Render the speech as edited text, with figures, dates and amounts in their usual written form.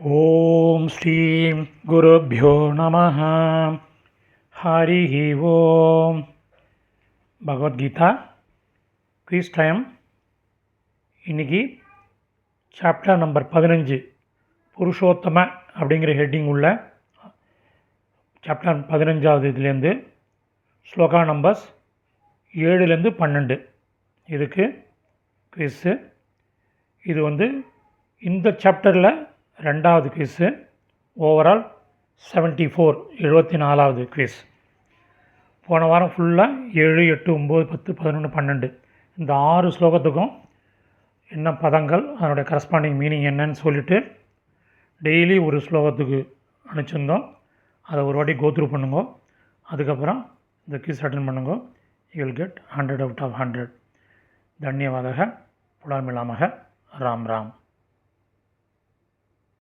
ஓம் ஸ்ரீம் குருப்யோ நமः. ஹரி ஓம். Bhagavad Gita quiz time. இன்றைக்கி சாப்டர் நம்பர் 15 புருஷோத்தம அப்படிங்கிற ஹெட்டிங் உள்ள சாப்டர் 15வது இதுலேருந்து ஸ்லோகா நம்பர்ஸ் 7லேருந்து 12 இதுக்கு குவிஸ்ஸு. இது இந்த சாப்டரில் 2வது குவிஸ்ஸு. Overall 74வது quiz. போன வாரம் ஃபுல்லாக 7, 8, 9, 10, 11, 12 இந்த 6 ஸ்லோகத்துக்கும் என்ன பதங்கள், அதனுடைய கரஸ்பாண்டிங் மீனிங் என்னன்னு சொல்லிவிட்டு டெய்லி ஒரு ஸ்லோகத்துக்கு அனுப்பிச்சிருந்தோம். அதை ஒரு வாட்டி கோத்ரூ பண்ணுங்க. அதுக்கப்புறம் இந்த குவிஸ் அட்டன் பண்ணுங்க. You will get 100 out of 100. தன்யவாதக. புலர்மிலாமக. ராம் ராம்.